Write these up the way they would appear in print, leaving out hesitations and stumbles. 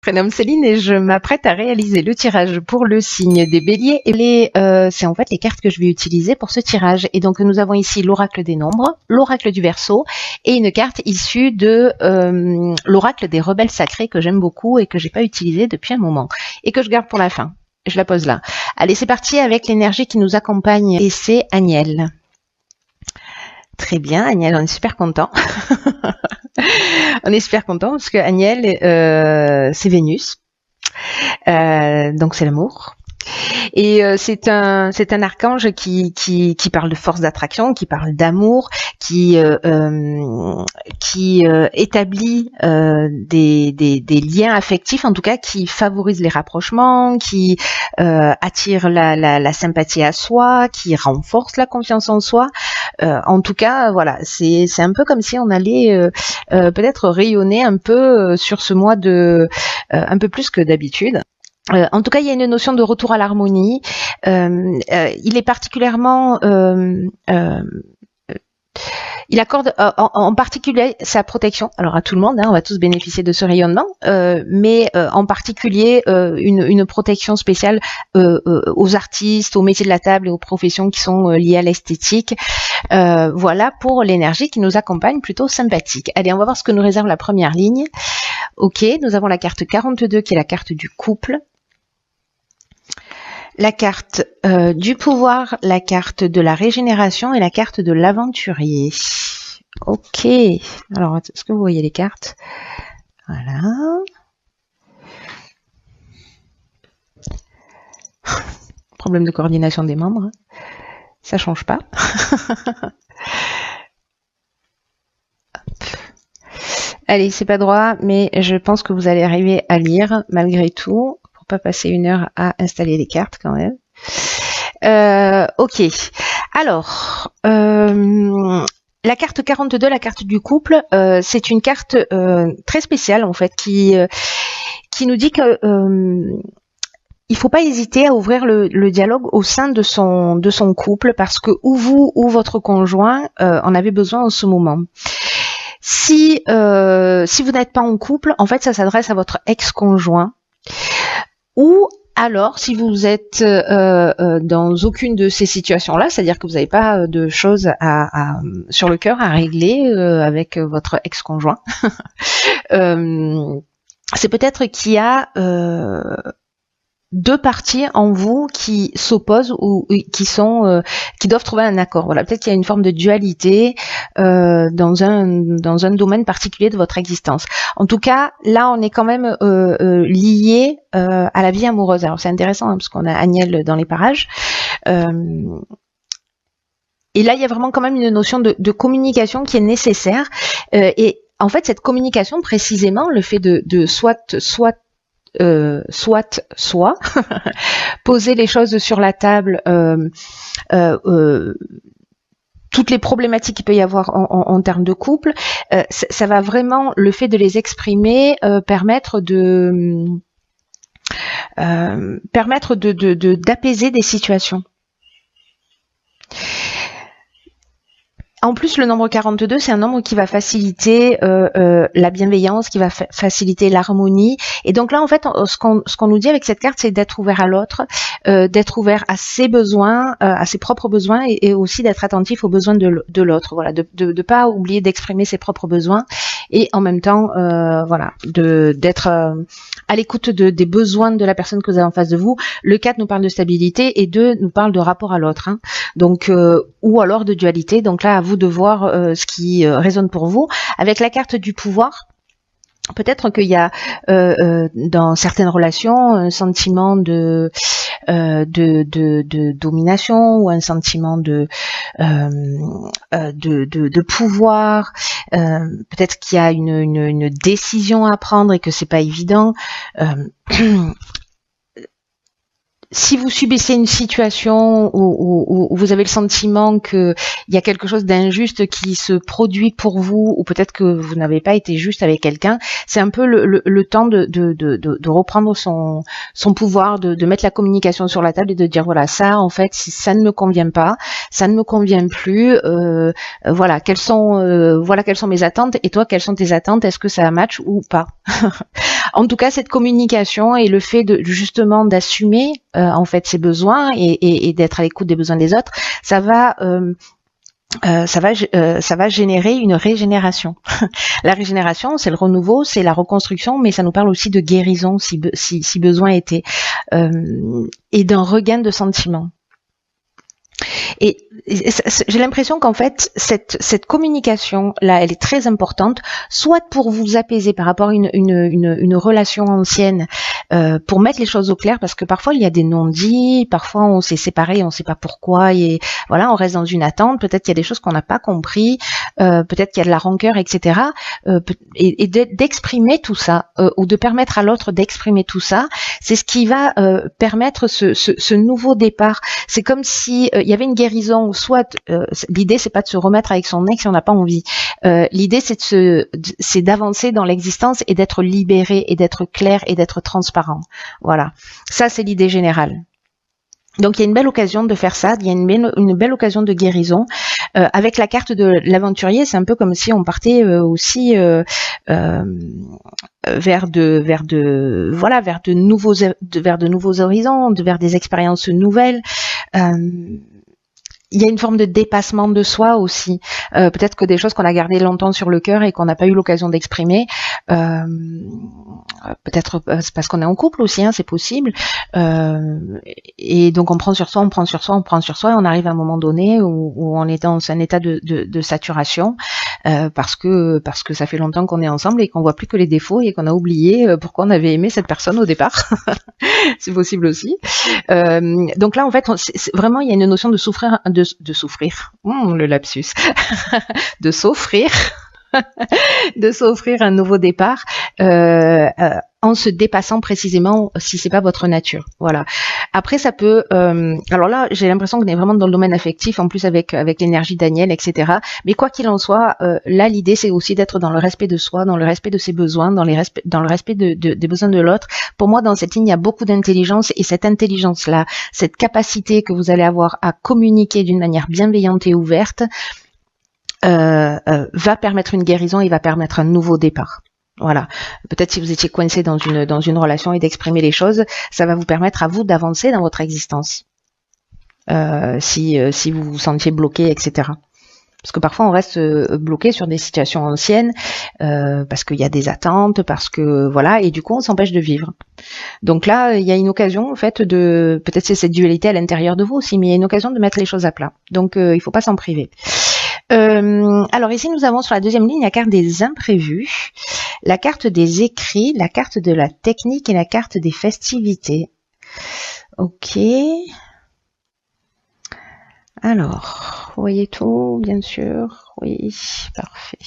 Prénomme Céline et je m'apprête à réaliser le tirage pour le signe des béliers. Et c'est en fait les cartes que je vais utiliser pour ce tirage. Et donc nous avons ici l'oracle des nombres, l'oracle du Verseau et une carte issue de l'oracle des rebelles sacrés que j'aime beaucoup et que j'ai pas utilisé depuis un moment et que je garde pour la fin. Je la pose là. Allez, c'est parti avec l'énergie qui nous accompagne et c'est Agnelle. Très bien, Agnelle, on est super content. On est super content parce que Agnelle, c'est Vénus, donc c'est l'amour. Et c'est un archange qui parle de force d'attraction, qui parle d'amour, qui établit des liens affectifs, en tout cas qui favorise les rapprochements, qui attire la sympathie à soi, qui renforce la confiance en soi. En tout cas, voilà, c'est un peu comme si on allait peut-être rayonner un peu sur ce mois de un peu plus que d'habitude. En tout cas, il y a une notion de retour à l'harmonie. Il est particulièrement, il accorde en particulier sa protection. Alors à tout le monde, hein, on va tous bénéficier de ce rayonnement, mais en particulier une protection spéciale aux artistes, aux métiers de la table et aux professions qui sont liées à l'esthétique. Voilà pour l'énergie qui nous accompagne, plutôt sympathique. Allez, on va voir ce que nous réserve la première ligne. Ok, nous avons la carte 42 qui est la carte du couple. La carte du pouvoir, la carte de la régénération et la carte de l'aventurier. Ok. Alors, est-ce que vous voyez les cartes? Voilà. Problème de coordination des membres. Ça change pas. Allez, c'est pas droit, mais je pense que vous allez arriver à lire malgré tout. Pas passer une heure à installer les cartes quand même. Ok. Alors, la carte 42, la carte du couple, c'est une carte très spéciale en fait qui nous dit que il faut pas hésiter à ouvrir le dialogue au sein de son couple parce que ou vous ou votre conjoint en avez besoin en ce moment. Si vous n'êtes pas en couple, en fait, ça s'adresse à votre ex-conjoint. Ou alors, si vous êtes dans aucune de ces situations-là, c'est-à-dire que vous n'avez pas de choses sur le cœur à régler avec votre ex-conjoint, c'est peut-être qu'il y a deux parties en vous qui s'opposent ou qui doivent trouver un accord. Voilà, peut-être qu'il y a une forme de dualité dans un domaine particulier de votre existence. En tout cas, là, on est quand même lié à la vie amoureuse. Alors, c'est intéressant hein, parce qu'on a Agnelle dans les parages. Et là, il y a vraiment quand même une notion de communication qui est nécessaire. Et en fait, cette communication, précisément, le fait de soit poser les choses sur la table, toutes les problématiques qu'il peut y avoir en termes de couple, ça va vraiment, le fait de les exprimer, permettre d'apaiser des situations. En plus, le nombre 42, c'est un nombre qui va faciliter la bienveillance, qui va faciliter l'harmonie. Et donc là, en fait, ce qu'on nous dit avec cette carte, c'est d'être ouvert à l'autre, d'être ouvert à ses besoins, à ses propres besoins, et aussi d'être attentif aux besoins de l'autre. Voilà, de pas oublier d'exprimer ses propres besoins, et en même temps, voilà, d'être à l'écoute des besoins de la personne que vous avez en face de vous. Le 4 nous parle de stabilité et 2 nous parle de rapport à l'autre. Hein. Donc, ou alors de dualité. Donc là, à vous de voir ce qui résonne pour vous. Avec la carte du pouvoir, peut-être qu'il y a dans certaines relations un sentiment de domination ou un sentiment de pouvoir. Peut-être qu'il y a une décision à prendre et que c'est pas évident. si vous subissez une situation où vous avez le sentiment qu'il y a quelque chose d'injuste qui se produit pour vous, ou peut-être que vous n'avez pas été juste avec quelqu'un, c'est un peu le temps de reprendre son pouvoir, de mettre la communication sur la table et de dire voilà, ça en fait, si ça ne me convient pas, ça ne me convient plus, voilà, quelles sont mes attentes, et toi, quelles sont tes attentes, est-ce que ça match ou pas? En tout cas, cette communication et le fait justement d'assumer en fait ses besoins et d'être à l'écoute des besoins des autres, ça va générer une régénération. La régénération, c'est le renouveau, c'est la reconstruction, mais ça nous parle aussi de guérison si besoin était, et d'un regain de sentiments. Et j'ai l'impression qu'en fait, cette communication là, elle est très importante, soit pour vous apaiser par rapport à une relation ancienne, pour mettre les choses au clair, parce que parfois il y a des non-dits, parfois on s'est séparés, on ne sait pas pourquoi, et voilà, on reste dans une attente. Peut-être qu'il y a des choses qu'on n'a pas compris, peut-être qu'il y a de la rancœur, etc. Et d'exprimer tout ça, ou de permettre à l'autre d'exprimer tout ça, c'est ce qui va permettre ce nouveau départ. C'est comme si il y avait une guérison, soit l'idée c'est pas de se remettre avec son ex si on n'a pas envie. L'idée c'est d'avancer dans l'existence et d'être libéré et d'être clair et d'être transparent. Voilà, ça c'est l'idée générale. Donc il y a une belle occasion de faire ça, il y a une belle occasion de guérison. Avec la carte de l'aventurier, c'est un peu comme si on partait aussi vers de nouveaux horizons, vers des expériences nouvelles. Il y a une forme de dépassement de soi aussi. Peut-être que des choses qu'on a gardées longtemps sur le cœur et qu'on n'a pas eu l'occasion d'exprimer. Peut-être c'est parce qu'on est en couple aussi, hein, c'est possible. Et donc on prend sur soi, et on arrive à un moment donné où on est dans un état de saturation, parce que ça fait longtemps qu'on est ensemble et qu'on voit plus que les défauts et qu'on a oublié pourquoi on avait aimé cette personne au départ. C'est possible aussi. Donc là en fait, vraiment il y a une notion de souffrir, de souffrir. Le lapsus. De s'offrir. De s'offrir un nouveau départ en se dépassant précisément si c'est pas votre nature. Voilà. Après ça peut alors là j'ai l'impression qu'on est vraiment dans le domaine affectif, en plus avec l'énergie Daniel, etc. Mais quoi qu'il en soit, là l'idée c'est aussi d'être dans le respect de soi, dans le respect de ses besoins, dans le respect des besoins de l'autre. Pour moi dans cette ligne il y a beaucoup d'intelligence, et cette intelligence là, cette capacité que vous allez avoir à communiquer d'une manière bienveillante et ouverte, va permettre une guérison et va permettre un nouveau départ. Voilà. Peut-être si vous étiez coincé dans une relation et d'exprimer les choses, ça va vous permettre à vous d'avancer dans votre existence. Si vous vous sentiez bloqué, etc. Parce que parfois on reste bloqué sur des situations anciennes, parce qu'il y a des attentes, parce que voilà, et du coup on s'empêche de vivre. Donc là, il y a une occasion en fait peut-être c'est cette dualité à l'intérieur de vous aussi, mais il y a une occasion de mettre les choses à plat. Donc il faut pas s'en priver. Alors ici nous avons sur la deuxième ligne la carte des imprévus, la carte des écrits, la carte de la technique et la carte des festivités. Ok. Alors, vous voyez tout, bien sûr. Oui, parfait.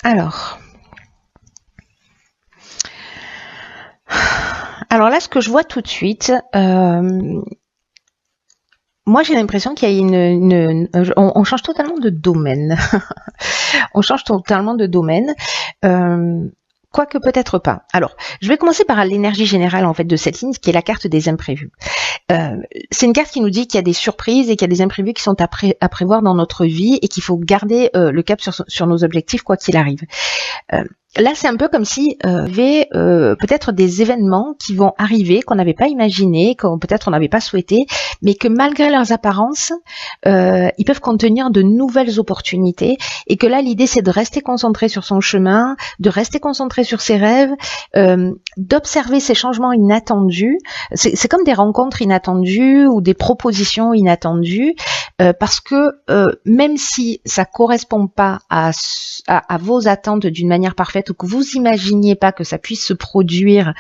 Alors là, ce que je vois tout de suite, moi, j'ai l'impression qu'il y a on change totalement de domaine. On change totalement de domaine. Quoique peut-être pas. Alors, je vais commencer par l'énergie générale en fait de cette ligne, qui est la carte des imprévus. C'est une carte qui nous dit qu'il y a des surprises et qu'il y a des imprévus qui sont à prévoir dans notre vie et qu'il faut garder le cap sur nos objectifs quoi qu'il arrive. Là, c'est un peu comme si il y avait peut-être des événements qui vont arriver qu'on n'avait pas imaginé, qu'on peut-être on n'avait pas souhaité, mais que malgré leurs apparences, ils peuvent contenir de nouvelles opportunités, et que là, l'idée, c'est de rester concentré sur son chemin, de rester concentré sur ses rêves, d'observer ces changements inattendus. C'est comme des rencontres inattendues ou des propositions inattendues, parce que même si ça correspond pas à vos attentes d'une manière parfaite, ou que vous imaginiez pas que ça puisse se produire,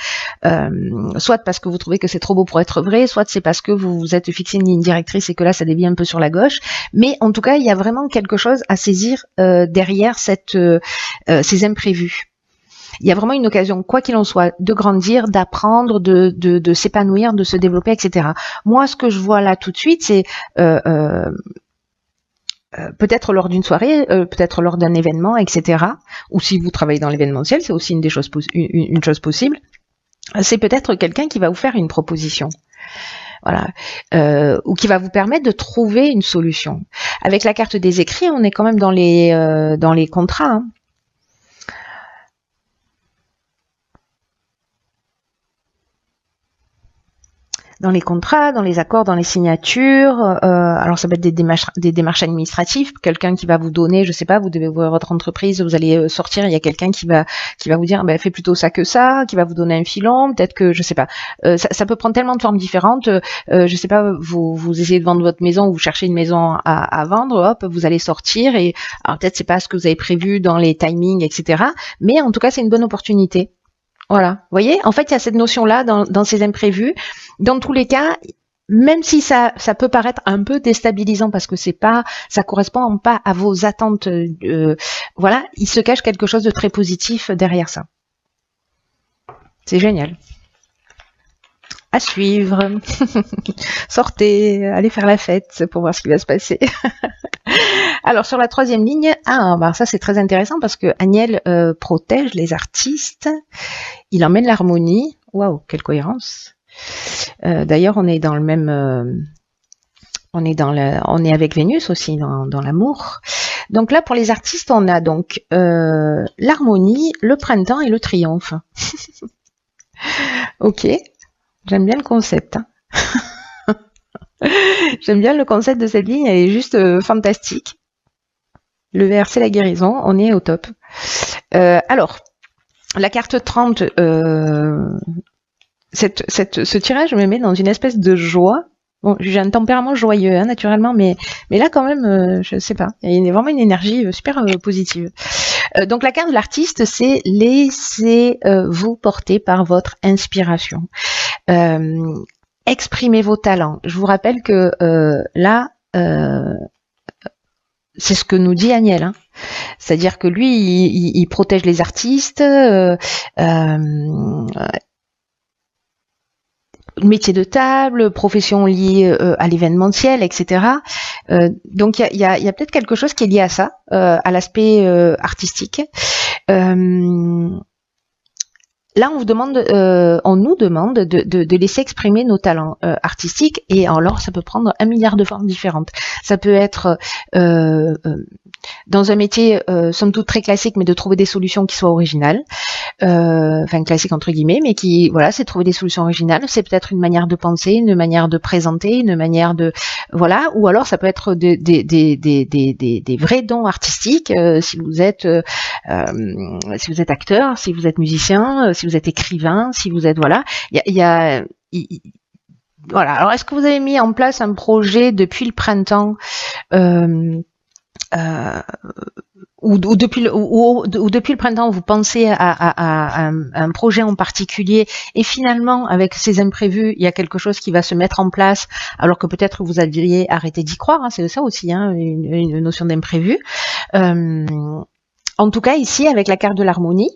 soit parce que vous trouvez que c'est trop beau pour être vrai, soit c'est parce que vous vous êtes fixé une ligne directrice et que là ça dévie un peu sur la gauche, mais en tout cas il y a vraiment quelque chose à saisir derrière ces imprévus. il y a vraiment une occasion, quoi qu'il en soit, de grandir, d'apprendre, de s'épanouir, de se développer, etc. Moi, ce que je vois là tout de suite, c'est peut-être lors d'une soirée, peut-être lors d'un événement, etc. Ou si vous travaillez dans l'événementiel, c'est aussi une chose possible. C'est peut-être quelqu'un qui va vous faire une proposition. Voilà, ou qui va vous permettre de trouver une solution. Avec la carte des écrits, on est quand même dans les contrats. Hein. Dans les contrats, dans les accords, dans les signatures. Alors ça peut être des démarches administratives. Quelqu'un qui va vous donner, je sais pas, vous devez ouvrir votre entreprise, vous allez sortir, il y a quelqu'un qui va vous dire, fais plutôt ça que ça, qui va vous donner un filon. Peut-être que, je sais pas, ça peut prendre tellement de formes différentes. Je sais pas, vous essayez de vendre votre maison, ou vous cherchez une maison à vendre, hop, vous allez sortir et alors peut-être c'est pas ce que vous avez prévu dans les timings, etc. Mais en tout cas, c'est une bonne opportunité. Voilà, vous voyez, en fait, il y a cette notion-là dans ces imprévus. Dans tous les cas, même si ça peut paraître un peu déstabilisant parce que ça correspond pas à vos attentes, voilà, il se cache quelque chose de très positif derrière ça. C'est génial. À suivre. Sortez, allez faire la fête pour voir ce qui va se passer. Alors sur la troisième ligne, ça c'est très intéressant parce que Aniel protège les artistes, il emmène l'harmonie. Waouh, quelle cohérence. D'ailleurs, on est dans le même, on est avec Vénus aussi dans l'amour. Donc là, pour les artistes, on a donc l'harmonie, le printemps et le triomphe. Ok, j'aime bien le concept. Hein. J'aime bien le concept de cette ligne, elle est juste fantastique. Le vert, c'est la guérison, on est au top. Alors, la carte 30, ce tirage me met dans une espèce de joie. Bon, j'ai un tempérament joyeux, hein, naturellement, mais là, quand même, je sais pas, il y a vraiment une énergie super positive. Donc, la carte de l'artiste, c'est laissez-vous porter par votre inspiration. Exprimez vos talents. Je vous rappelle que là, c'est ce que nous dit Aniel. Hein. C'est-à-dire que lui, il protège les artistes, métier de table, profession liée à l'événementiel, etc. Donc il y a peut-être quelque chose qui est lié à ça, à l'aspect artistique. Là, on nous demande de laisser exprimer nos talents artistiques, et alors ça peut prendre 1 milliard de formes différentes. Ça peut être dans un métier somme toute très classique, mais de trouver des solutions qui soient originales, enfin classique entre guillemets, mais qui, voilà, c'est trouver des solutions originales. C'est peut-être une manière de penser, une manière de présenter, une manière de, voilà, ou alors ça peut être des vrais dons artistiques. Si vous êtes acteur, si vous êtes musicien, si vous êtes écrivain, si vous êtes, voilà, voilà. Alors, est-ce que vous avez mis en place un projet depuis le printemps, ou depuis le printemps, vous pensez à un projet en particulier, et finalement, avec ces imprévus, il y a quelque chose qui va se mettre en place, alors que peut-être vous aviez arrêté d'y croire. Hein, c'est ça aussi, hein, une notion d'imprévu. En tout cas, ici, avec la carte de l'harmonie,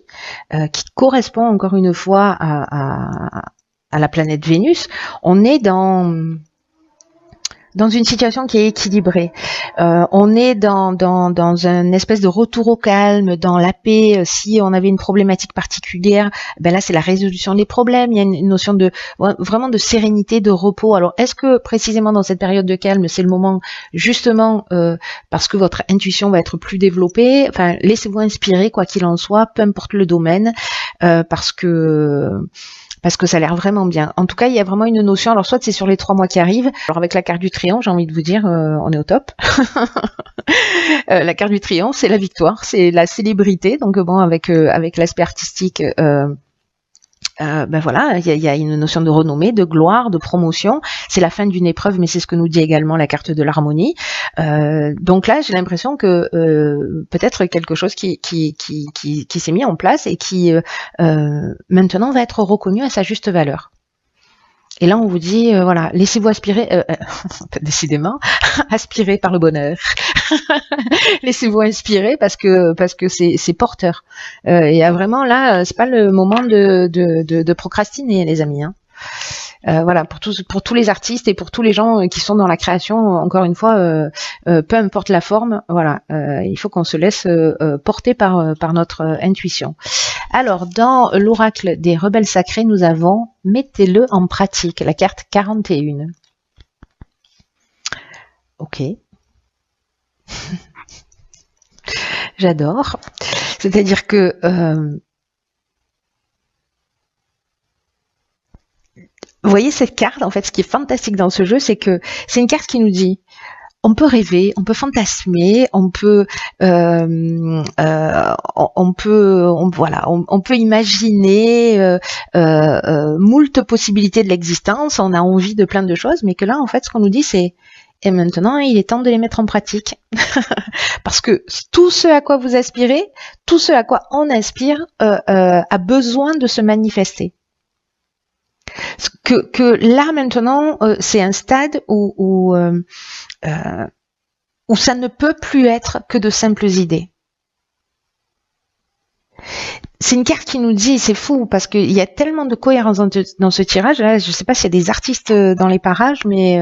qui correspond encore une fois à la planète Vénus, on est dans une situation qui est équilibrée. On est dans un espèce de retour au calme, dans la paix. Si on avait une problématique particulière, ben là c'est la résolution des problèmes. Il y a une notion de vraiment de sérénité, de repos. Alors est-ce que précisément dans cette période de calme, c'est le moment justement parce que votre intuition va être plus développée. Enfin, laissez-vous inspirer quoi qu'il en soit, peu importe le domaine, parce que ça a l'air vraiment bien. En tout cas, il y a vraiment une notion, alors soit c'est sur les 3 mois qui arrivent, alors avec la carte du triomphe, j'ai envie de vous dire, on est au top. La carte du triomphe, c'est la victoire, c'est la célébrité, donc bon, avec l'aspect artistique, ben voilà, il y a une notion de renommée, de gloire, de promotion. C'est la fin d'une épreuve, mais c'est ce que nous dit également la carte de l'harmonie. Donc là, j'ai l'impression que peut-être quelque chose qui s'est mis en place et qui maintenant va être reconnu à sa juste valeur. Et là, on vous dit, voilà, laissez-vous aspirer, décidément, aspirer par le bonheur. Laissez-vous inspirer parce que c'est porteur. Il y a vraiment là, c'est pas le moment de procrastiner, les amis. Hein. Voilà, pour tous les artistes et pour tous les gens qui sont dans la création, encore une fois, peu importe la forme, voilà, il faut qu'on se laisse porter par notre intuition. Alors, dans l'oracle des rebelles sacrés, nous avons « Mettez-le en pratique », la carte 41. Ok. J'adore. C'est-à-dire que vous voyez cette carte, en fait, ce qui est fantastique dans ce jeu, c'est que c'est une carte qui nous dit on peut rêver, on peut fantasmer, on peut imaginer moult possibilités de l'existence, on a envie de plein de choses, mais que là, en fait, ce qu'on nous dit, c'est et maintenant, il est temps de les mettre en pratique. Parce que tout ce à quoi vous aspirez, tout ce à quoi on aspire, a besoin de se manifester. Que là, maintenant, c'est un stade où ça ne peut plus être que de simples idées. C'est une carte qui nous dit, c'est fou, parce qu'il y a tellement de cohérence dans ce tirage. Là, je ne sais pas s'il y a des artistes dans les parages, mais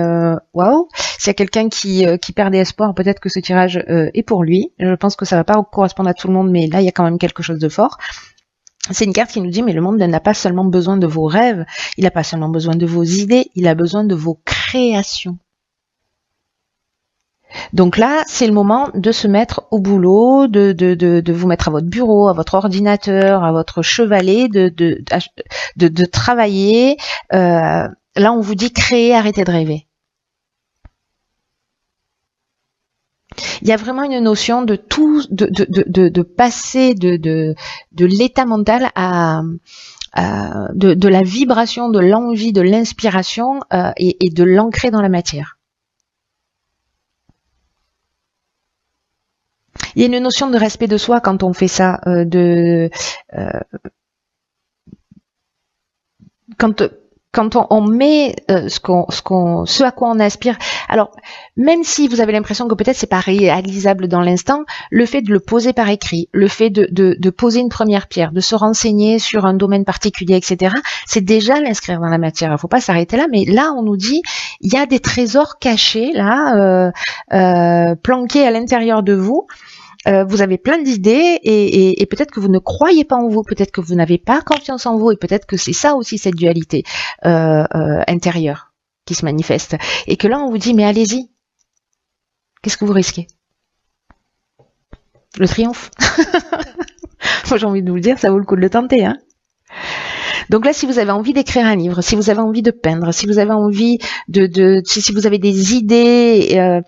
waouh, s'il y a quelqu'un qui perd des espoirs, peut-être que ce tirage est pour lui. Je pense que ça va pas correspondre à tout le monde, mais là, il y a quand même quelque chose de fort. C'est une carte qui nous dit, mais le monde n'a pas seulement besoin de vos rêves, il n'a pas seulement besoin de vos idées, il a besoin de vos créations. Donc là, c'est le moment de se mettre au boulot, de vous mettre à votre bureau, à votre ordinateur, à votre chevalet, de travailler. Là, on vous dit créer, arrêtez de rêver. Il y a vraiment une notion de tout, de passer de l'état mental à de la vibration, de l'envie, de l'inspiration et de l'ancrer dans la matière. Il y a une notion de respect de soi quand on fait ça, quand on met ce à quoi on aspire. Alors, même si vous avez l'impression que peut-être c'est pas réalisable dans l'instant, le fait de le poser par écrit, le fait de poser une première pierre, de se renseigner sur un domaine particulier, etc., c'est déjà l'inscrire dans la matière. Il faut pas s'arrêter là, mais là, on nous dit, il y a des trésors cachés, là, planqués à l'intérieur de vous. Vous avez plein d'idées et peut-être que vous ne croyez pas en vous, peut-être que vous n'avez pas confiance en vous et peut-être que c'est ça aussi cette dualité intérieure qui se manifeste. Et que là on vous dit mais allez-y, qu'est-ce que vous risquez? Le triomphe. Moi j'ai envie de vous le dire, ça vaut le coup de le tenter. Hein. Donc là, si vous avez envie d'écrire un livre, si vous avez envie de peindre, si vous avez envie si vous avez des idées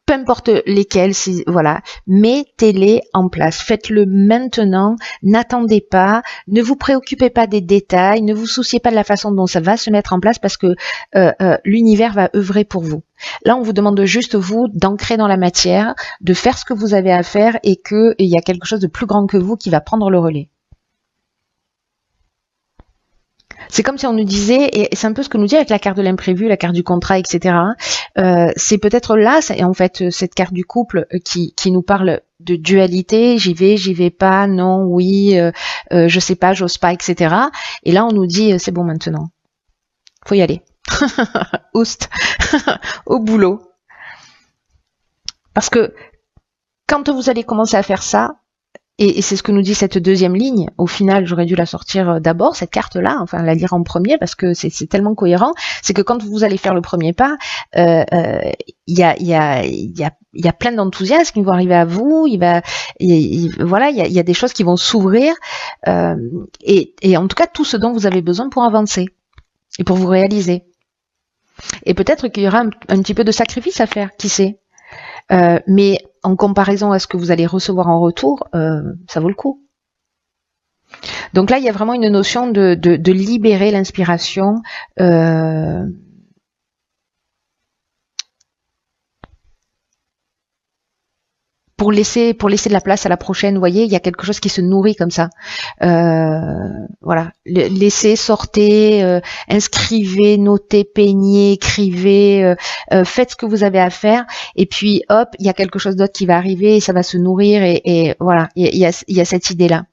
peu importe lesquels, voilà, mettez-les en place. Faites-le maintenant, n'attendez pas, ne vous préoccupez pas des détails, ne vous souciez pas de la façon dont ça va se mettre en place parce que l'univers va œuvrer pour vous. Là, on vous demande juste, vous, d'ancrer dans la matière, de faire ce que vous avez à faire et qu'il y a quelque chose de plus grand que vous qui va prendre le relais. C'est comme si on nous disait, et c'est un peu ce que nous dit avec la carte de l'imprévu, la carte du contrat, etc. C'est peut-être là, en fait, cette carte du couple qui nous parle de dualité, j'y vais pas, non, oui, je sais pas, j'ose pas, etc. Et là, on nous dit, c'est bon maintenant, faut y aller. Oust, au boulot. Parce que quand vous allez commencer à faire ça, et c'est ce que nous dit cette deuxième ligne. Au final, j'aurais dû la sortir d'abord, cette carte-là, enfin la lire en premier, parce que c'est tellement cohérent. C'est que quand vous allez faire le premier pas, il y a plein d'enthousiasme qui vont arriver à vous. Voilà, il y a des choses qui vont s'ouvrir. Et en tout cas, tout ce dont vous avez besoin pour avancer et pour vous réaliser. Et peut-être qu'il y aura un petit peu de sacrifice à faire, qui sait. Mais en comparaison à ce que vous allez recevoir en retour, ça vaut le coup. Donc là, il y a vraiment une notion de libérer l'inspiration. pour laisser de la place à la prochaine. Vous voyez, il y a quelque chose qui se nourrit comme ça. Voilà, laissez, sortez, inscrivez, notez, peignez, écrivez, faites ce que vous avez à faire. Et puis hop, il y a quelque chose d'autre qui va arriver et ça va se nourrir. Et voilà, il y a cette idée-là.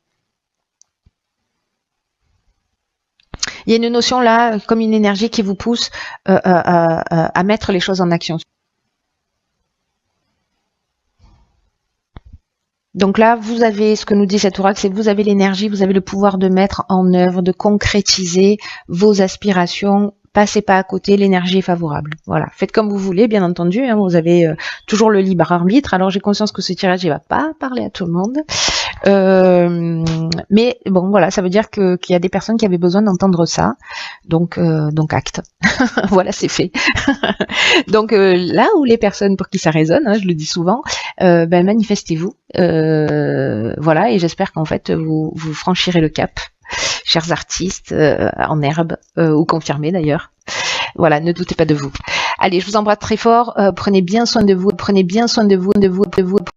Il y a une notion là, comme une énergie qui vous pousse à mettre les choses en action. Donc là, vous avez ce que nous dit cet oracle, c'est que vous avez l'énergie, vous avez le pouvoir de mettre en œuvre, de concrétiser vos aspirations. Passez pas à côté, l'énergie est favorable. Voilà, faites comme vous voulez, bien entendu. Hein, vous avez toujours le libre arbitre. Alors j'ai conscience que ce tirage, il va pas parler à tout le monde. Mais bon, voilà, ça veut dire qu'il y a des personnes qui avaient besoin d'entendre ça. Donc acte. Voilà, c'est fait. Donc là où les personnes pour qui ça résonne, hein, je le dis souvent, manifestez-vous. Voilà, et j'espère qu'en fait vous franchirez le cap, chers artistes, en herbe ou confirmés d'ailleurs. Voilà, ne doutez pas de vous. Allez, je vous embrasse très fort. Prenez bien soin de vous. Prenez bien soin de vous.